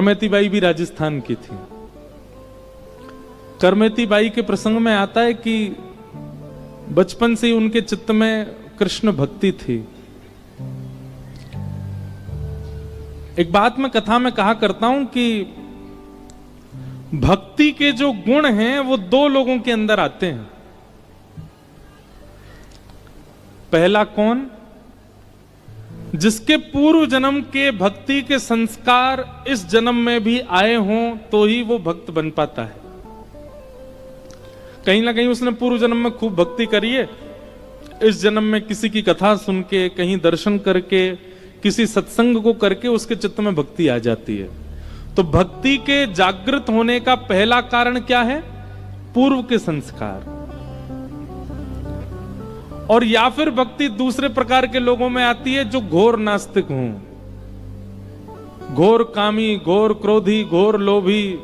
Karmeti by भी राजस्थान की थी। करमेती बाई के प्रसंग में आता है कि बचपन से ही उनके चित्त में कृष्ण भक्ति थी। एक बात मैं कथा में कहा करता हूं कि भक्ति के जो गुण हैं वो दो लोगों के अंदर आते हैं। पहला कौन? जिसके पूर्व जन्म के भक्ति के संस्कार इस जन्म में भी आए हों तो ही वो भक्त बन पाता है। कहीं ना कहीं उसने पूर्व जन्म में खूब भक्ति करी है, इस जन्म में किसी की कथा सुन के, कहीं दर्शन करके, किसी सत्संग को करके उसके चित्त में भक्ति आ जाती है। तो भक्ति के जागृत होने का पहला कारण क्या है? पूर्व के संस्कार। और या फिर भक्ति दूसरे प्रकार के लोगों में आती है जो घोर नास्तिक हों, घोर कामी, घोर क्रोधी, घोर लोभी,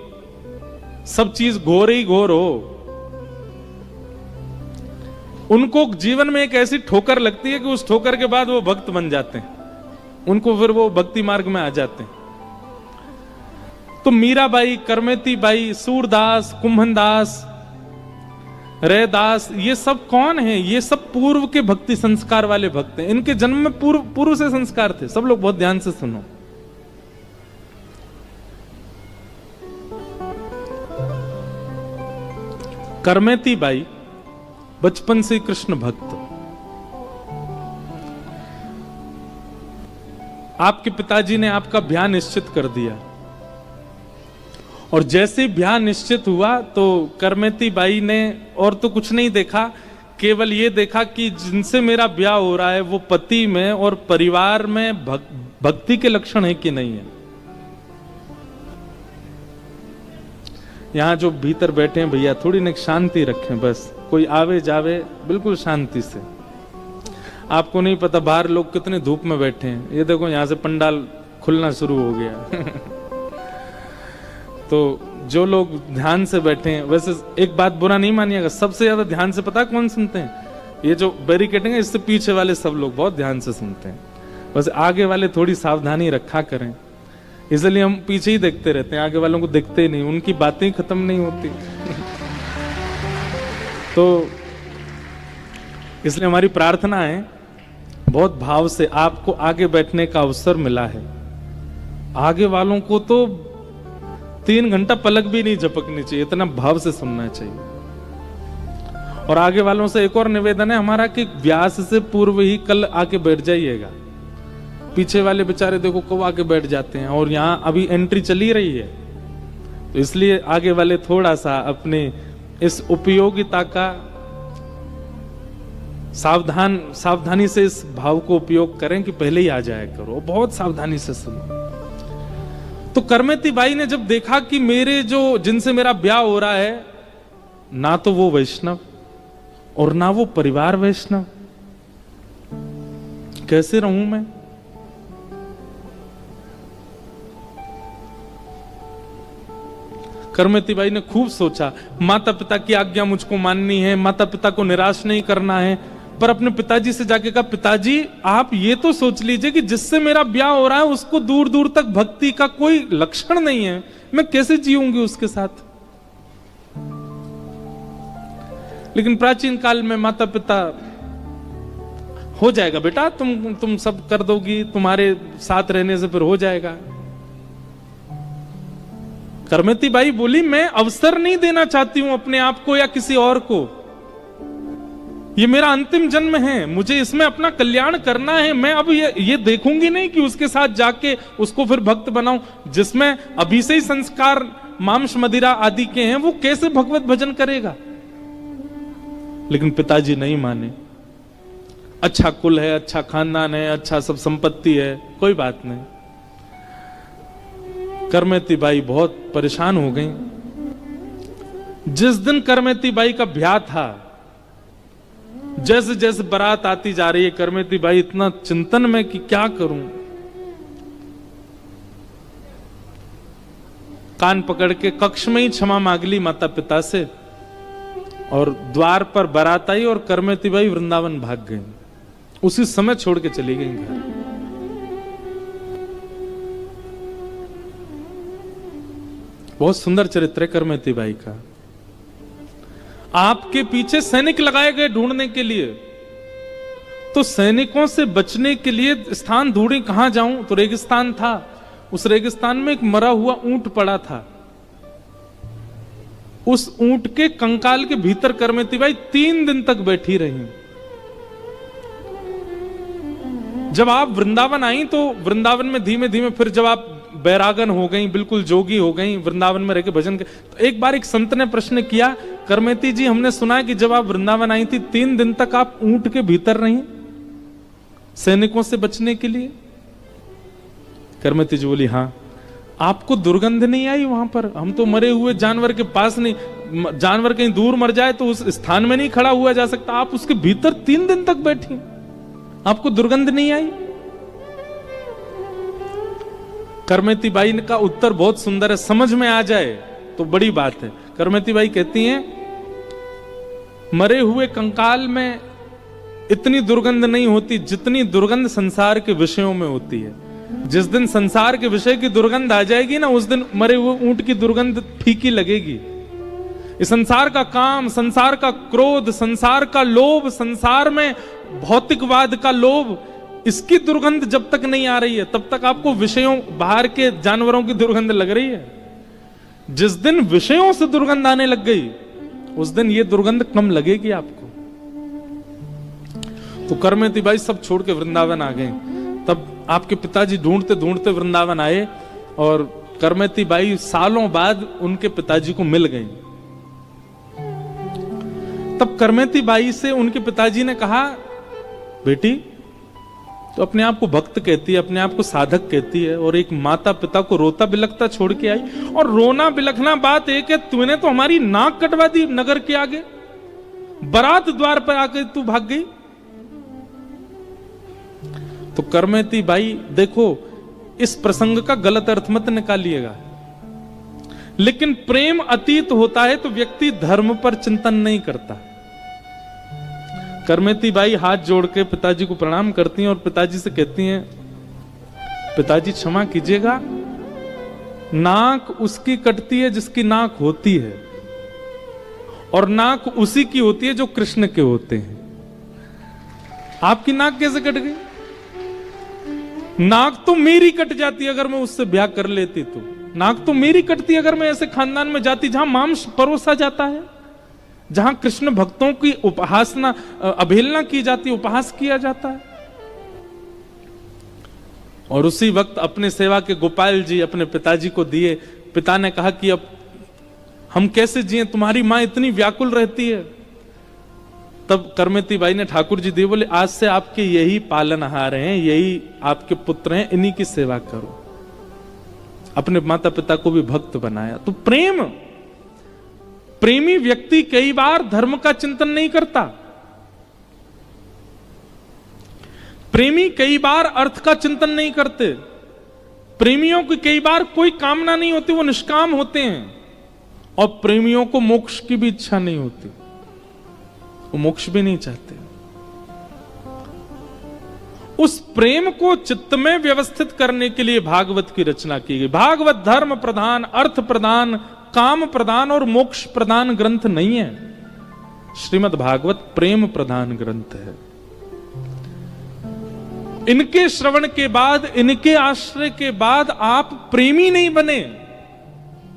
सब चीज घोर ही घोर हो। उनको जीवन में एक ऐसी ठोकर लगती है कि उस ठोकर के बाद वो भक्त बन जाते हैं, उनको फिर वो भक्ति मार्ग में आ जाते हैं। तो मीराबाई, करमेती बाई, सूरदास, कुंभनदास, रैदास, ये सब कौन है? ये सब पूर्व के भक्ति संस्कार वाले भक्त हैं। इनके जन्म में पूर्व से संस्कार थे। सब लोग बहुत ध्यान से सुनो। करमेती बाई बचपन से कृष्ण भक्त। आपके पिताजी ने आपका ब्याह निश्चित कर दिया और जैसे ब्याह निश्चित हुआ तो करमेती बाई ने और तो कुछ नहीं देखा, केवल ये देखा कि जिनसे मेरा ब्याह हो रहा है वो पति में और परिवार में भक्ति के लक्षण है कि नहीं है। यहां जो भीतर बैठे हैं भैया, थोड़ी न शांति रखें, बस कोई आवे जावे बिल्कुल शांति से। आपको नहीं पता बाहर लोग कितने धूप में बैठे हैं। ये देखो यहां से पंडाल खुलना शुरू हो गया। तो जो लोग ध्यान से बैठे हैं, वैसे एक बात बुरा नहीं मानिएगा, सबसे ज्यादा ध्यान से पता कौन सुनते हैं? ये जो बैरिकेडिंग है इससे पीछे वाले सब लोग बहुत ध्यान से सुनते हैं। बस आगे वाले थोड़ी सावधानी रखा करें, इसलिए हम पीछे ही देखते रहते हैं, आगे वालों को देखते ही नहीं, उनकी बातें खत्म नहीं होती। तो इसलिए हमारी प्रार्थना है, बहुत भाव से आपको आगे बैठने का अवसर मिला है। आगे वालों को तो 3 घंटा पलक भी नहीं झपकनी चाहिए, इतना भाव से सुनना चाहिए। और आगे वालों से एक और निवेदन है हमारा कि व्यास से पूर्व ही कल आके बैठ जाइएगा। पीछे वाले बेचारे देखो कब आके बैठ जाते हैं, और यहां अभी एंट्री चली रही है, तो इसलिए आगे वाले थोड़ा सा अपने इस उपयोगिता का सावधानी से इस भाव को उपयोग करें कि पहले ही आ जाया करो, बहुत सावधानी से सुनो। तो करमेती बाई ने जब देखा कि मेरे जो जिनसे मेरा ब्याह हो रहा है, ना तो वो वैष्णव और ना वो परिवार वैष्णव, कैसे रहूं मैं? करमेती बाई ने खूब सोचा, माता पिता की आज्ञा मुझको माननी है, माता पिता को निराश नहीं करना है। पर अपने पिताजी से जाके कहा, पिताजी आप ये तो सोच लीजिए कि जिससे मेरा ब्याह हो रहा है उसको दूर दूर तक भक्ति का कोई लक्षण नहीं है, मैं कैसे जीऊंगी उसके साथ? लेकिन प्राचीन काल में माता पिता, हो जाएगा बेटा, तुम सब कर दोगी, तुम्हारे साथ रहने से फिर हो जाएगा। करमेती बाई बोली, मैं अवसर नहीं देना चाहती हूं अपने आप को या किसी और को, ये मेरा अंतिम जन्म है, मुझे इसमें अपना कल्याण करना है। मैं अब ये देखूंगी नहीं कि उसके साथ जाके उसको फिर भक्त बनाऊं, जिसमें अभी से ही संस्कार मांस मदिरा आदि के हैं, वो कैसे भगवत भजन करेगा? लेकिन पिताजी नहीं माने। अच्छा कुल है, अच्छा खानदान है, अच्छा सब संपत्ति है, कोई बात नहीं। करमेती बाई बहुत परेशान हो गई। जिस दिन करमेती बाई का ब्याह था, जैसे जैसे बारात आती जा रही है, करमेती बाई इतना चिंतन में कि क्या करूं। कान पकड़ के कक्ष में ही क्षमा मांग ली माता पिता से, और द्वार पर बारात आई और करमेती बाई वृंदावन भाग गई। उसी समय छोड़ के चली गई घर। बहुत सुंदर चरित्र है करमेती बाई का। आपके पीछे सैनिक लगाए गए ढूंढने के लिए, तो सैनिकों से बचने के लिए स्थान ढूंढे, कहां जाऊं, तो रेगिस्तान था। उस रेगिस्तान में एक मरा हुआ ऊंट पड़ा था। उस ऊंट के कंकाल के भीतर करमेती बाई 3 दिन तक बैठी रही। जब आप वृंदावन आई तो वृंदावन में धीमे धीमे फिर जब आप बैरागन हो गई, बिल्कुल जोगी हो गई, वृंदावन में रहकर भजन कर, तो एक बार एक संत ने प्रश्न किया, करमेती जी हमने सुना है कि जब आप वृंदावन आई थी 3 दिन तक आप ऊंट के भीतर रही सैनिकों से बचने के लिए। करमेती जी बोली हाँ। आपको दुर्गंध नहीं आई वहां पर? हम तो मरे हुए जानवर के पास नहीं, जानवर कहीं दूर मर जाए तो उस स्थान में नहीं खड़ा हुआ जा सकता, आप उसके भीतर 3 दिन तक बैठी, आपको दुर्गंध नहीं आई? करमेती बाई का उत्तर बहुत सुंदर है, समझ में आ जाए तो बड़ी बात है। करमेती बाई कहती हैं, मरे हुए कंकाल में इतनी दुर्गंध नहीं होती जितनी दुर्गंध संसार के विषयों में होती है। जिस दिन संसार के विषय की दुर्गंध आ जाएगी ना, उस दिन मरे हुए ऊंट की दुर्गंध फीकी लगेगी। इस संसार का काम, संसार का क्रोध, संसार का लोभ, संसार में भौतिकवाद का लोभ, इसकी दुर्गंध जब तक नहीं आ रही है तब तक आपको विषयों, बाहर के जानवरों की दुर्गंध लग रही है। जिस दिन विषयों से दुर्गंध आने लग गई उस दिन ये दुर्गंध कम लगेगी आपको। तो करमेती बाई सब छोड़ के वृंदावन आ गए। तब आपके पिताजी ढूंढते ढूंढते वृंदावन आए और करमेती बाई सालों बाद उनके पिताजी को मिल गई। तब करमेती बाई से उनके पिताजी ने कहा, बेटी तो अपने आप को भक्त कहती है, अपने आप को साधक कहती है, और एक माता पिता को रोता बिलखता छोड़ के आई। और रोना बिलखना बात एक है, तूने तो हमारी नाक कटवा दी नगर के आगे, बारात द्वार पर आके तू भाग गई। तो करमेती बाई देखो, इस प्रसंग का गलत अर्थ मत निकालिएगा, लेकिन प्रेम अतीत होता है तो व्यक्ति धर्म पर चिंतन नहीं करता। करमेती बाई हाथ जोड़ के पिताजी को प्रणाम करती हैं और पिताजी से कहती हैं, पिताजी क्षमा कीजिएगा, नाक उसकी कटती है जिसकी नाक होती है, और नाक उसी की होती है जो कृष्ण के होते हैं। आपकी नाक कैसे कट गई? नाक तो मेरी कट जाती अगर मैं उससे ब्याह कर लेती, तो नाक तो मेरी कटती अगर मैं ऐसे खानदान में जाती जहां मांस परोसा जाता है, जहां कृष्ण भक्तों की उपासना, अवहेलना की जाती, उपहास किया जाता है। और उसी वक्त अपने सेवा के गोपाल जी अपने पिताजी को दिए। पिता ने कहा कि अब हम कैसे जिए, तुम्हारी मां इतनी व्याकुल रहती है। तब करमेती बाई ने ठाकुर जी दिए, बोले आज से आपके यही पालनहार हैं, यही आपके पुत्र हैं, इन्हीं की सेवा करो। अपने माता पिता को भी भक्त बनाया। तो प्रेम, प्रेमी व्यक्ति कई बार धर्म का चिंतन नहीं करता, प्रेमी कई बार अर्थ का चिंतन नहीं करते, प्रेमियों की कई बार कोई कामना नहीं होती, वो निष्काम होते हैं। और प्रेमियों को मोक्ष की भी इच्छा नहीं होती, वो मोक्ष भी नहीं चाहते। उस प्रेम को चित्त में व्यवस्थित करने के लिए भागवत की रचना की गई। भागवत धर्म प्रधान, अर्थ प्रधान, काम प्रधान और मोक्ष प्रधान ग्रंथ नहीं है। श्रीमद् भागवत प्रेम प्रधान ग्रंथ है। इनके श्रवण के बाद, इनके आश्रय के बाद आप प्रेमी नहीं बने,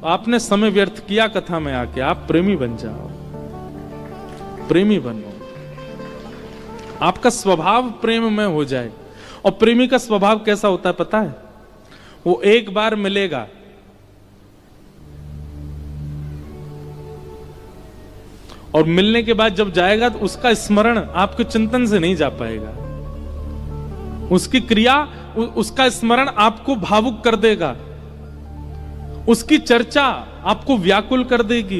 आपने समय व्यर्थ किया कथा में आके। आप प्रेमी बन जाओ, प्रेमी बनो, आपका स्वभाव प्रेम में हो जाए। और प्रेमी का स्वभाव कैसा होता है पता है? वो एक बार मिलेगा, और मिलने के बाद जब जाएगा तो उसका स्मरण आपके चिंतन से नहीं जा पाएगा। उसकी क्रिया, उसका स्मरण आपको भावुक कर देगा, उसकी चर्चा आपको व्याकुल कर देगी।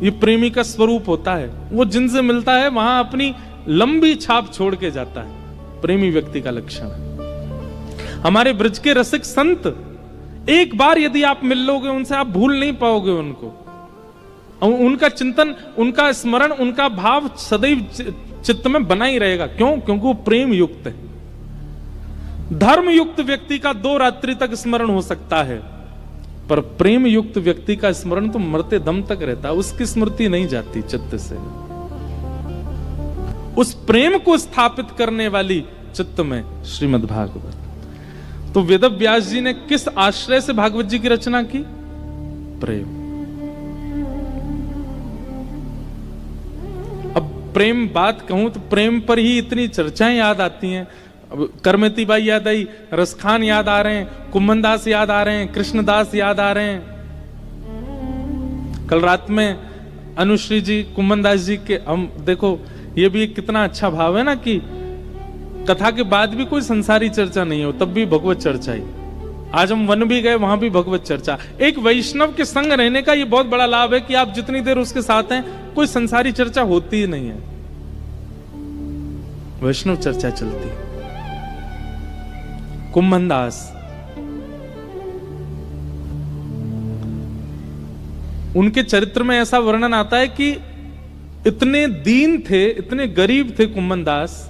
ये प्रेमी का स्वरूप होता है। वो जिनसे मिलता है वहां अपनी लंबी छाप छोड़ के जाता है। प्रेमी व्यक्ति का लक्षण है। हमारे ब्रज के रसिक संत, एक बार यदि आप मिल लोगे उनसे, आप भूल नहीं पाओगे उनको। उनका चिंतन, उनका स्मरण, उनका भाव सदैव चित्त में बना ही रहेगा। क्यों? क्योंकि वो प्रेम युक्त है। धर्म युक्त व्यक्ति का 2 रात्रि तक स्मरण हो सकता है, पर प्रेम युक्त व्यक्ति का स्मरण तो मरते दम तक रहता है, उसकी स्मृति नहीं जाती चित्त से। उस प्रेम को स्थापित करने वाली चित्त में श्रीमद् भागवत। तो वेद व्यास जी ने किस आश्रय से भागवत जी की रचना की? प्रेम। अब प्रेम बात कहूं तो प्रेम पर ही इतनी चर्चाएं याद आती हैं। अब करमती बाई याद आई, रसखान याद आ रहे हैं, कुम्मनदास याद आ रहे हैं, कृष्णदास याद आ रहे हैं। कल रात में अनुश्री जी, कुम्मनदास जी के हम देखो, ये भी कितना अच्छा भाव है ना कि कथा के बाद भी कोई संसारी चर्चा नहीं हो, तब भी भगवत चर्चा ही। आज हम वन भी गए, वहां भी भगवत चर्चा। एक वैष्णव के संग रहने का ये बहुत बड़ा लाभ है कि आप जितनी देर उसके साथ हैं कोई संसारी चर्चा होती ही नहीं है, वैष्णव चर्चा चलती है। कुम्मनदास उनके चरित्र में ऐसा वर्णन आता है कि इतने दीन थे, इतने गरीब थे कुम्मनदास।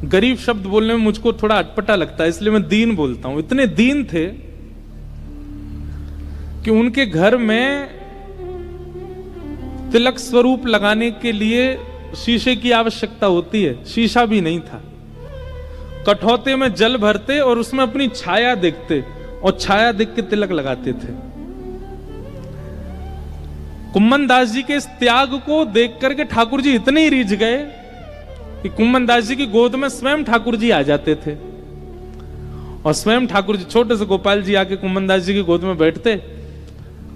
गरीब शब्द बोलने में मुझको थोड़ा अटपटा लगता है, इसलिए मैं दीन बोलता हूं। इतने दीन थे कि उनके घर में तिलक स्वरूप लगाने के लिए शीशे की आवश्यकता होती है, शीशा भी नहीं था। कठौते में जल भरते और उसमें अपनी छाया देखते और छाया देख के तिलक लगाते थे। कुम्मनदास जी के इस त्याग को देख करके ठाकुर जी इतने ही रीझ गए कि कुम्मनदास जी की गोद में स्वयं ठाकुर जी आ जाते थे। और स्वयं ठाकुर जी, छोटे से गोपाल जी आके कुम्मनदास जी की गोद में बैठते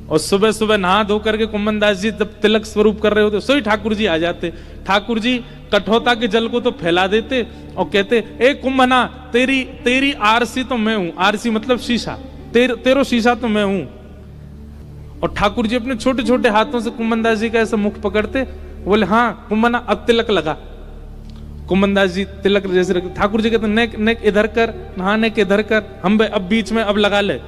और सुबह सुबह नहा धो करके कुम्मनदास जी जब तिलक स्वरूप कर रहे होते सोई ठाकुर जी आ जाते। ठाकुर जी कठौता के जल को तो फैला देते और कहते, ए कुम्भना, तेरी आरसी तो मैं हूं। आरसी मतलब शीशा, तेरो शीशा तो मैं हूं। और ठाकुर जी अपने छोटे छोटे हाथों से कुम्मनदास जी का ऐसा मुख पकड़ते, बोले हाँ कुम्भना अब तिलक लगा। कुम्मनदास जी तिलक जैसे रखते, ठाकुर जी कहते नेक नेक इधर कर, हाँ नेक इधर कर, हम अब बीच में अब लगा ले।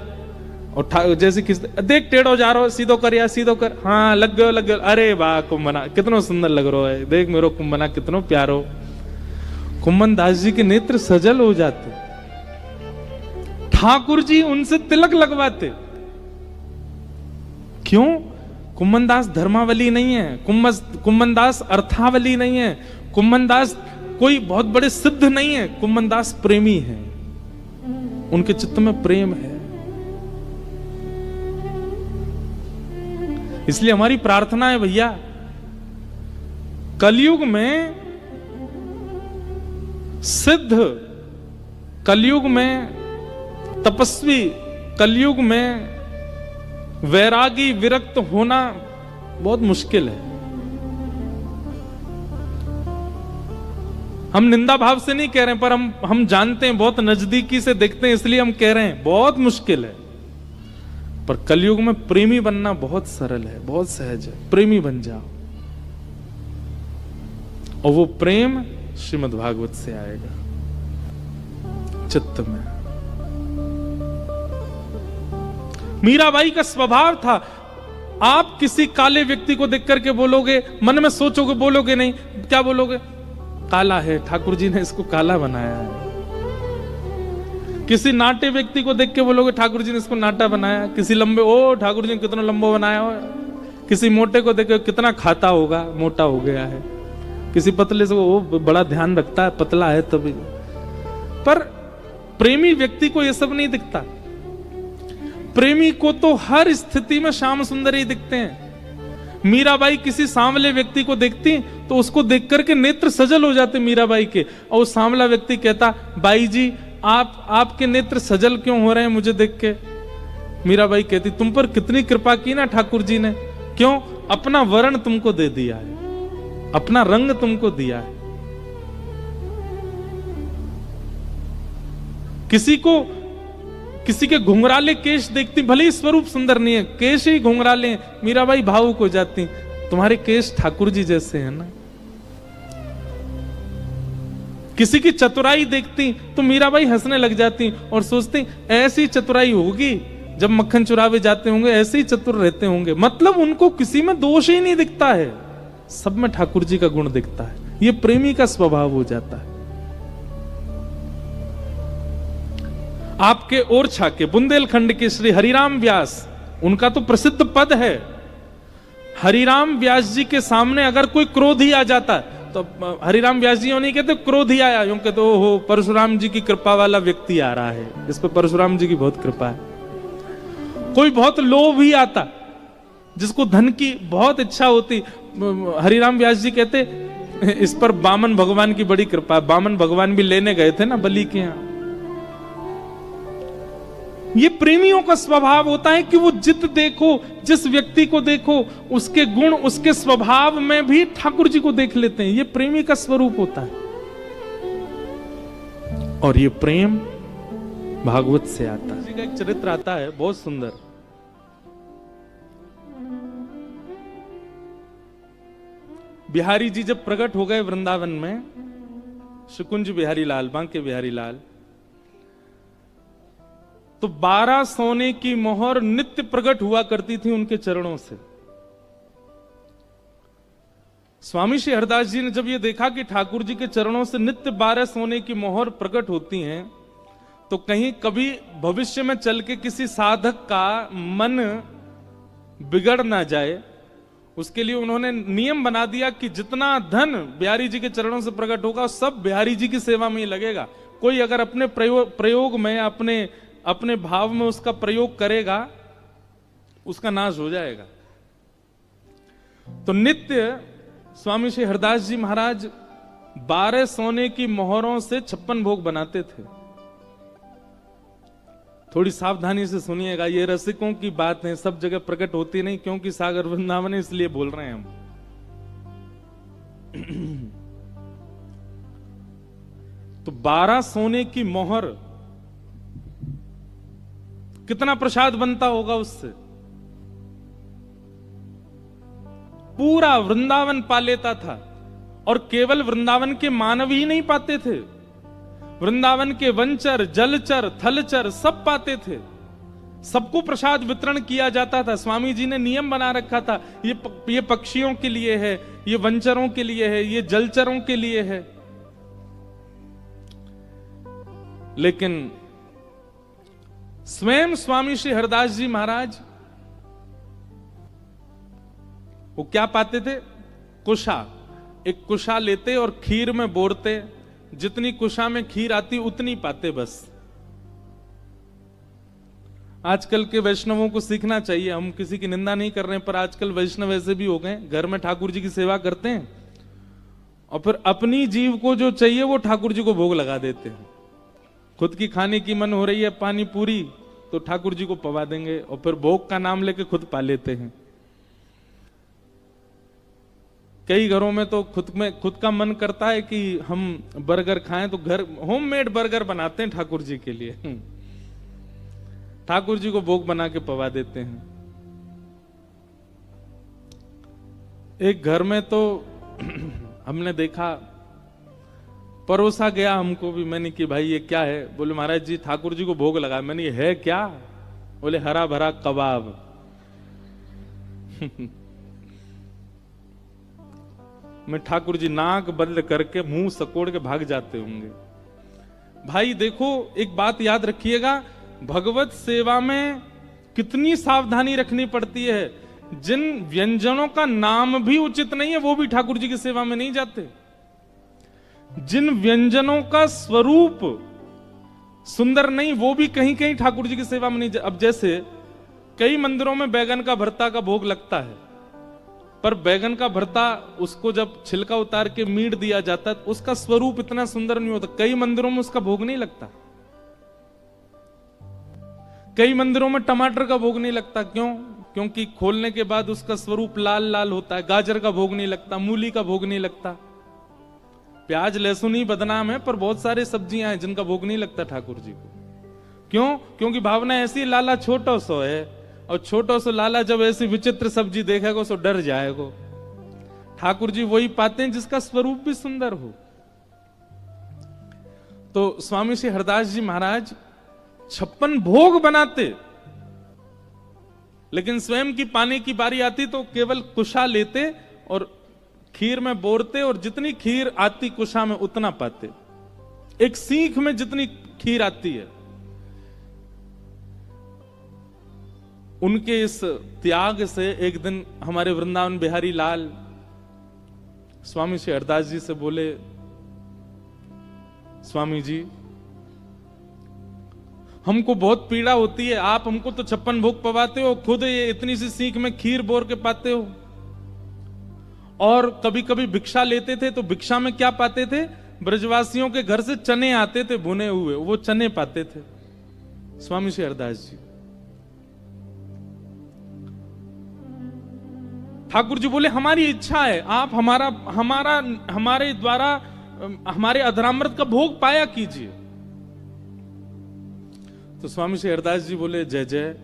और जैसे किस देख टेढ़ो जा रहा हो, सीधो कर या सीधो कर, हाँ लग गयो। अरे वाह कुम्भना कितनो सुंदर लग रहा है, देख मेरो कुम्भना कितनो प्यारो। कुम्मनदास जी के नेत्र सजल हो जाते, ठाकुर जी उनसे तिलक लगवाते। क्यों? कुम्मनदास धर्मावली नहीं है, कुम्मनदास अर्थावली नहीं है, कुम्मनदास कोई बहुत बड़े सिद्ध नहीं है, कुम्मनदास प्रेमी है। उनके चित्त में प्रेम है। इसलिए हमारी प्रार्थना है भैया, कलयुग में सिद्ध, कलयुग में तपस्वी, कलयुग में वैरागी, विरक्त होना बहुत मुश्किल है। हम निंदा भाव से नहीं कह रहे हैं, पर हम जानते हैं, बहुत नजदीकी से देखते हैं, इसलिए हम कह रहे हैं बहुत मुश्किल है। पर कलयुग में प्रेमी बनना बहुत सरल है, बहुत सहज है। प्रेमी बन जाओ और वो प्रेम श्रीमद् भागवत से आएगा चित्त में। मीराबाई का स्वभाव था, आप किसी काले व्यक्ति को देख करके बोलोगे, मन में सोचोगे, बोलोगे नहीं, क्या बोलोगे? काला है, ठाकुर जी ने इसको काला बनाया है। किसी नाटे व्यक्ति को देख के बोलोगे, ठाकुर जी ने इसको नाटा बनाया। किसी लंबे, ओ ठाकुर जी ने कितना लंबा बनाया हो। किसी मोटे को देख के कितना खाता होगा, मोटा हो गया है। किसी पतले से वो बड़ा ध्यान रखता है, पतला है तभी। पर प्रेमी व्यक्ति को ये सब नहीं दिखता। प्रेमी को तो हर स्थिति में श्याम सुंदर ही दिखते हैं। मीराबाई किसी सांवले व्यक्ति को देखती तो उसको देख करके नेत्र सजल हो जाते मीराबाई के, और उस सांवला व्यक्ति कहता, बाई जी आपके नेत्र सजल क्यों हो रहे हैं मुझे देख के? मीराबाई कहती, तुम पर कितनी कृपा की ना ठाकुर जी ने। क्यों? अपना वर्ण तुमको दे दिया है, अपना रंग तुमको दिया है। किसी के घुंघराले केश देखती, भले ही स्वरूप सुंदर नहीं है, केश ही घुंघराले, मीराबाई भावुक हो जाती, तुम्हारे केश ठाकुर जी जैसे हैं ना। किसी की चतुराई देखती तो मीराबाई हंसने लग जाती और सोचती ऐसी चतुराई होगी, जब मक्खन चुरावे जाते होंगे ऐसे ही चतुर रहते होंगे। मतलब उनको किसी में दोष ही नहीं दिखता है, सब में ठाकुर जी का गुण दिखता है। ये प्रेमी का स्वभाव हो जाता है। आपके ओरछा के बुंदेलखंड के श्री हरिराम व्यास, उनका तो प्रसिद्ध पद है। हरिराम व्यास जी के सामने अगर कोई क्रोधी आ जाता तो हरिराम व्यास जी नहीं कहते क्रोध ही आया, यूं कहते हो परशुराम जी की कृपा वाला व्यक्ति आ रहा है, इस पर परशुराम जी की बहुत कृपा है। कोई बहुत लोभ ही आता, जिसको धन की बहुत इच्छा होती, हरिराम व्यास जी कहते इस पर बामन भगवान की बड़ी कृपा है। बामन भगवान भी लेने गए थे ना बलि के यहां। ये प्रेमियों का स्वभाव होता है कि वो जित देखो, जिस व्यक्ति को देखो, उसके गुण, उसके स्वभाव में भी ठाकुर जी को देख लेते हैं। ये प्रेमी का स्वरूप होता है। और ये प्रेम भागवत से आता है। का एक चरित्र आता है बहुत सुंदर। बिहारी जी जब प्रकट हो गए वृंदावन में, शुकुंज बिहारी लाल, बांके बिहारी लाल, तो 12 सोने की मोहर नित्य प्रकट हुआ करती थी उनके चरणों से। स्वामी श्री हरदास जी ने जब ये देखा कि ठाकुर जी के चरणों से नित्य 12 सोने की मोहर प्रकट होती हैं, तो कहीं कभी भविष्य में चल के किसी साधक का मन बिगड़ ना जाए, उसके लिए उन्होंने नियम बना दिया कि जितना धन बिहारी जी के चरणों से प्रकट होगा सब बिहारी जी की सेवा में ही लगेगा। कोई अगर अपने प्रयोग में, अपने भाव में उसका प्रयोग करेगा, उसका नाश हो जाएगा। तो नित्य स्वामी श्री हरदास जी महाराज 12 सोने की मोहरों से 56 भोग बनाते थे। थोड़ी सावधानी से सुनिएगा, ये रसिकों की बात है, सब जगह प्रकट होती नहीं, क्योंकि सागर वृंदावन है इसलिए बोल रहे हैं हम। तो 12 सोने की मोहर, कितना प्रसाद बनता होगा उससे। पूरा वृंदावन पा लेता था। और केवल वृंदावन के मानव ही नहीं पाते थे, वृंदावन के वनचर, जलचर, थलचर सब पाते थे। सबको प्रसाद वितरण किया जाता था। स्वामी जी ने नियम बना रखा था, ये पक्षियों के लिए है, ये वनचरों के लिए है, ये जलचरों के लिए है। लेकिन स्वयं स्वामी श्री हरदास जी महाराज वो क्या पाते थे? कुशा। एक कुशा लेते और खीर में बोरते, जितनी कुशा में खीर आती उतनी पाते बस। आजकल के वैष्णवों को सीखना चाहिए, हम किसी की निंदा नहीं कर रहे हैं, पर आजकल वैष्णव ऐसे भी हो गए, घर में ठाकुर जी की सेवा करते हैं और फिर अपनी जीव को जो चाहिए वो ठाकुर जी को भोग लगा देते हैं। खुद की खाने की मन हो रही है पानी पूरी, तो ठाकुर जी को पवा देंगे और फिर भोग का नाम लेके खुद पा लेते हैं। कई घरों में तो खुद का मन करता है कि हम बर्गर खाएं, तो घर होममेड बर्गर बनाते हैं ठाकुर जी के लिए, ठाकुर जी को भोग बना के पवा देते हैं। एक घर में तो हमने देखा, परोसा गया हमको भी, मैंने कि भाई ये क्या है? बोले महाराज जी ठाकुर जी को भोग लगा। मैंने ये है क्या? बोले हरा भरा कबाब। मैं ठाकुर जी नाक बंद करके मुंह सकोड़ के भाग जाते होंगे। भाई देखो, एक बात याद रखिएगा, भगवत सेवा में कितनी सावधानी रखनी पड़ती है। जिन व्यंजनों का नाम भी उचित नहीं है वो भी ठाकुर जी की सेवा में नहीं जाते। जिन व्यंजनों का स्वरूप सुंदर नहीं, वो भी कहीं कहीं ठाकुर जी की सेवा में नहीं जाते। अब जैसे कई मंदिरों में बैगन का भरता का भोग लगता है, पर बैगन का भरता उसको जब छिलका उतार के मीट दिया जाता है उसका स्वरूप इतना सुंदर नहीं होता। कई मंदिरों में उसका भोग नहीं लगता। कई मंदिरों में टमाटर का भोग नहीं लगता। क्यों? क्योंकि खोलने के बाद उसका स्वरूप लाल लाल होता है। गाजर का भोग नहीं लगता, मूली का भोग नहीं लगता। प्याज लहसुन ही बदनाम है, पर बहुत सारे सब्जियां हैं जिनका भोग नहीं लगता ठाकुर जी को। क्यों? क्योंकि भावना ऐसी, लाला छोटा सो है, और छोटा सा लाला जब ऐसी विचित्र सब्जी देखेगा तो डर जाएगा। ठाकुर जी वही पाते हैं जिसका स्वरूप भी सुंदर हो। तो स्वामी श्री हरदास जी महाराज 56 भोग बनाते, लेकिन स्वयं की पाने की बारी आती तो केवल कुशा लेते और खीर में बोरते, और जितनी खीर आती कुशा में उतना पाते। एक सीख में जितनी खीर आती है, उनके इस त्याग से एक दिन हमारे वृंदावन बिहारी लाल स्वामी श्री हरदास जी से बोले, स्वामी जी हमको बहुत पीड़ा होती है, आप हमको तो 56 भोग पवाते हो, खुद ये इतनी सी सीख में खीर बोर के पाते हो, और कभी कभी भिक्षा लेते थे तो भिक्षा में क्या पाते थे, ब्रजवासियों के घर से चने आते थे भुने हुए, वो चने पाते थे। स्वामी श्री हरदास जी ठाकुर जी बोले, हमारी इच्छा है आप हमारे द्वारा हमारे अधरामृत का भोग पाया कीजिए। तो स्वामी श्री हरदास जी बोले, जय जय,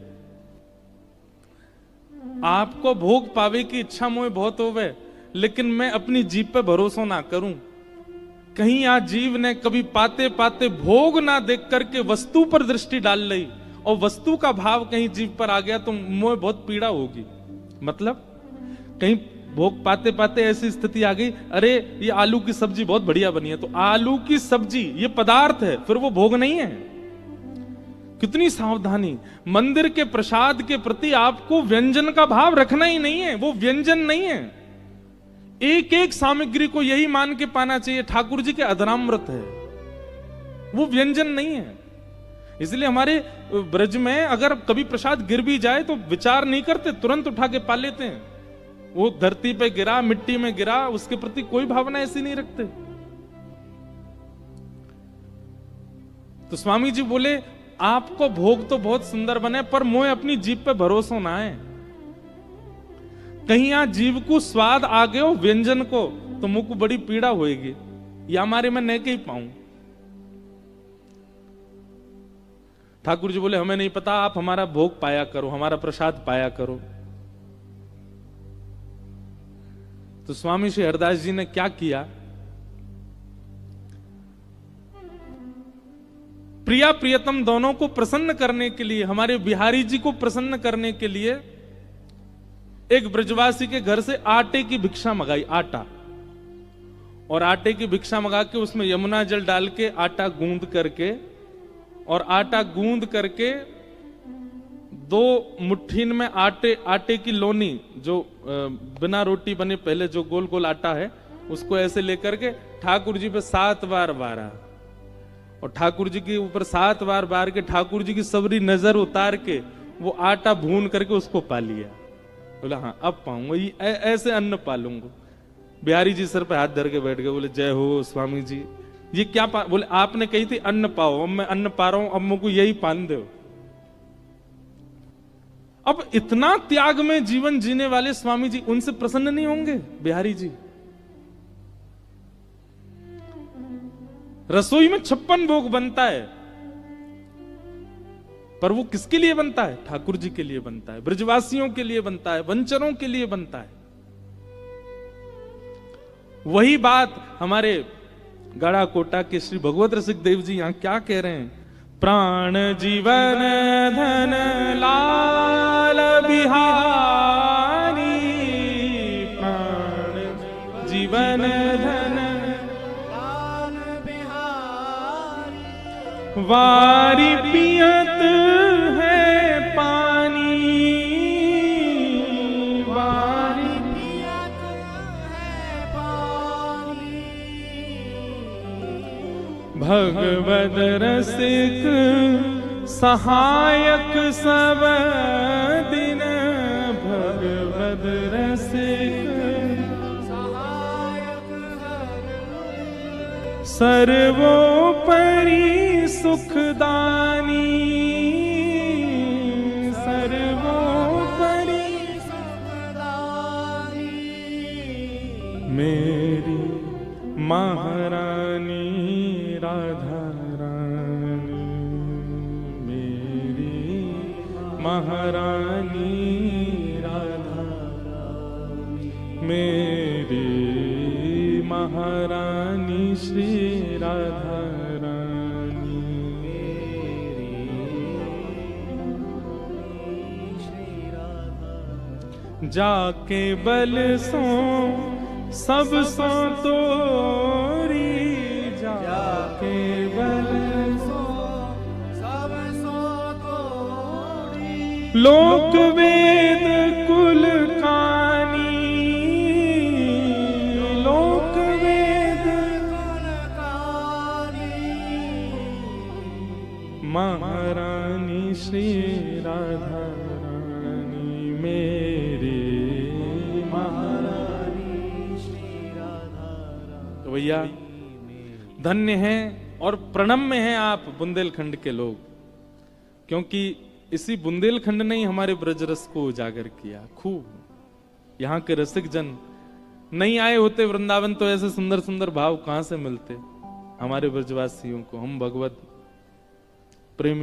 आपको भोग पावे की इच्छा मुझे बहुत होवे, लेकिन मैं अपनी जीभ पे भरोसा ना करूं, कहीं आज जीव ने कभी पाते पाते भोग ना देख करके वस्तु पर दृष्टि डाल ली और वस्तु का भाव कहीं जीव पर आ गया तो मुझे बहुत पीड़ा होगी। मतलब कहीं भोग पाते पाते ऐसी स्थिति आ गई, अरे ये आलू की सब्जी बहुत बढ़िया बनी है, तो आलू की सब्जी ये पदार्थ है, फिर वो भोग नहीं है। कितनी सावधानी, मंदिर के प्रसाद के प्रति आपको व्यंजन का भाव रखना ही नहीं है, वो व्यंजन नहीं है। एक एक सामग्री को यही मान के पाना चाहिए ठाकुर जी के अधरामृत है, वो व्यंजन नहीं है। इसलिए हमारे ब्रज में अगर कभी प्रसाद गिर भी जाए तो विचार नहीं करते, तुरंत उठा के पा लेते हैं। वो धरती पे गिरा, मिट्टी में गिरा, उसके प्रति कोई भावना ऐसी नहीं रखते। तो स्वामी जी बोले, आपको भोग तो बहुत सुंदर बने, पर मोए अपनी जीभ पे भरोसा ना है, कहीं यहां जीव को स्वाद आ गयो व्यंजन को तो मुंह को बड़ी पीड़ा होएगी, या हमारे में नहीं कहीं पाऊं। ठाकुर जी बोले, हमें नहीं पता, आप हमारा भोग पाया करो, हमारा प्रसाद पाया करो। तो स्वामी श्री हरदास जी ने क्या किया, प्रिया प्रियतम दोनों को प्रसन्न करने के लिए, हमारे बिहारी जी को प्रसन्न करने के लिए एक ब्रजवासी के घर से आटे की भिक्षा मंगाई, आटा, और आटे की भिक्षा मंगा के उसमें यमुना जल डाल के आटा गूंद करके, और आटा गूंद करके 2 मुट्ठी में आटे की लोनी, जो बिना रोटी बने पहले जो गोल गोल आटा है, उसको ऐसे लेकर के ठाकुर जी पे 7 बार बारा, और ठाकुर जी के ऊपर 7 बार बार के ठाकुर जी की सबरी नजर उतार के वो आटा भून करके उसको पा लिया। बोला, हाँ अब पाऊंगा, ये ऐसे अन्न पालूंगा। बिहारी जी सर पे हाथ धर के बैठ गए, बोले, जय हो स्वामी जी, ये क्या बोले, आपने कही थी अन्न पाओ, अब मैं अन्न पा रहा हूं, अब मुझको यही पान दो। अब इतना त्याग में जीवन जीने वाले स्वामी जी, उनसे प्रसन्न नहीं होंगे बिहारी जी? रसोई में 56 भोग बनता है, पर वो किसके लिए बनता है? ठाकुर जी के लिए बनता है, ब्रजवासियों के लिए बनता है, वंचरों के लिए बनता है। वही बात हमारे गड़ा कोटा के श्री भगवत रसिक देव जी यहां क्या कह रहे हैं, प्राण जीवन धन लाल बिहारी, प्राण जीवन धन लाल बिहारी, वारी पियत है पानी, वारी पियत है पानी, भगवद रसिक सहायक सब दिन, भगवद रसिक सहायक सर्वोपरि सुखदानी, सर्वोपरि सुखदानी, मेरी महारानी राधा रानी, मेरी महारानी राधा रानी, मेरी महारानी श्री राधा रानी, मेरी श्री राधा, जाके बल सो सब सो तोरी, जाके बल सो सब सो तोरी, लोक वेद कुल कानी, लोक वेद कुल कानी, महारानी श्री राधा रानी मेरी महारानी श्री राधा रानी। तो भैया धन्य हैं और प्रणम्य हैं आप बुंदेलखंड के लोग, क्योंकि इसी बुंदेलखंड ने ही हमारे ब्रजरस को उजागर किया खूब। यहाँ के रसिक जन नहीं आए होते वृंदावन तो ऐसे सुंदर सुंदर भाव कहां से मिलते हमारे ब्रजवासियों को। हम भगवत प्रेमी